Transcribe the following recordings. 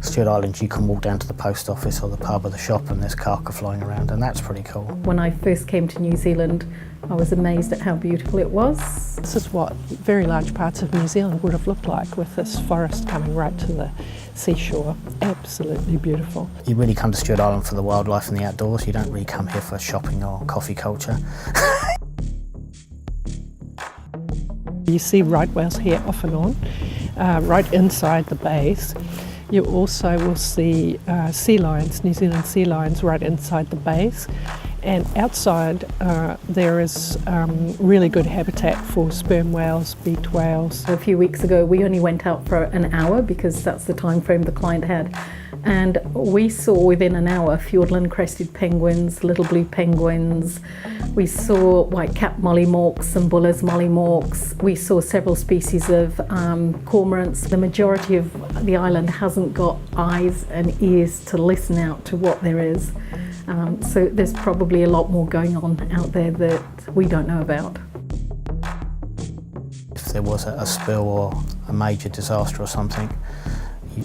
Stewart Island, you can walk down to the post office or the pub or the shop and there's kaka flying around, and that's pretty cool. When I first came to New Zealand, I was amazed at how beautiful it was. This is what very large parts of New Zealand would have looked like, with this forest coming right to the seashore. Absolutely beautiful. You really come to Stewart Island for the wildlife and the outdoors. You don't really come here for shopping or coffee culture. You see right whales here off and on, right inside the bays. You also will see sea lions, New Zealand sea lions, right inside the bays. And outside there is really good habitat for sperm whales, beaked whales. A few weeks ago we only went out for an hour because that's the time frame the client had. And we saw within an hour Fiordland crested penguins, little blue penguins. We saw white-capped mollymawks and Buller's mollymawks. We saw several species of cormorants. The majority of the island hasn't got eyes and ears to listen out to what there is. So there's probably a lot more going on out there that we don't know about. If there was a spill or a major disaster or something,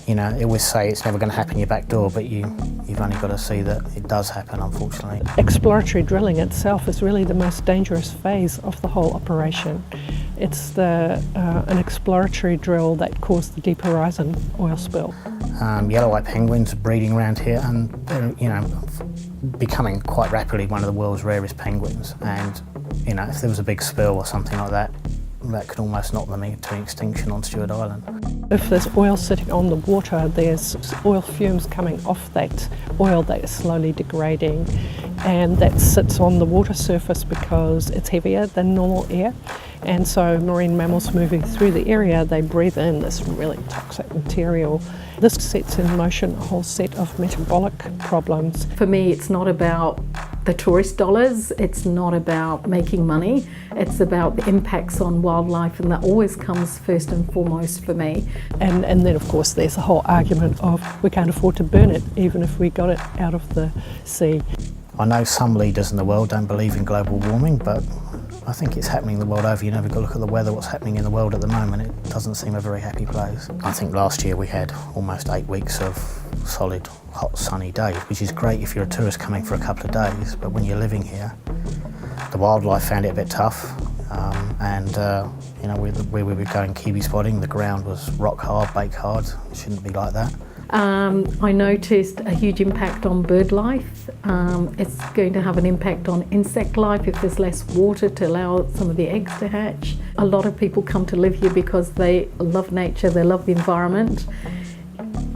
you know, it always say it's never going to happen your back door, but you've only got to see that it does happen, unfortunately. Exploratory drilling itself is really the most dangerous phase of the whole operation. It's an exploratory drill that caused the Deep Horizon oil spill. Yellow-white penguins are breeding around here, and they're, you know, becoming quite rapidly one of the world's rarest penguins. And you know, if there was a big spill or something like that, that could almost knock them into extinction on Stewart Island. If there's oil sitting on the water, there's oil fumes coming off that oil that is slowly degrading, and that sits on the water surface because it's heavier than normal air. And so marine mammals moving through the area, they breathe in this really toxic material. This sets in motion a whole set of metabolic problems. For me, it's not about the tourist dollars, it's not about making money, it's about the impacts on wildlife, and that always comes first and foremost for me. And then of course there's the whole argument of we can't afford to burn it even if we got it out of the sea. I know some leaders in the world don't believe in global warming, but I think it's happening the world over. You never got to look at the weather, what's happening in the world at the moment. It doesn't seem a very happy place. I think last year we had almost 8 weeks of solid, hot, sunny days, which is great if you're a tourist coming for a couple of days, but when you're living here, the wildlife found it a bit tough. You know, where we were going kiwi spotting, the ground was rock hard, bake hard. It shouldn't be like that. I noticed a huge impact on bird life. It's going to have an impact on insect life if there's less water to allow some of the eggs to hatch. A lot of people come to live here because they love nature, they love the environment.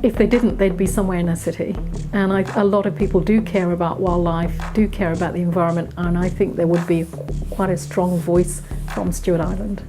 If they didn't, they'd be somewhere in a city. And a lot of people do care about wildlife, do care about the environment, and I think there would be quite a strong voice from Stewart Island.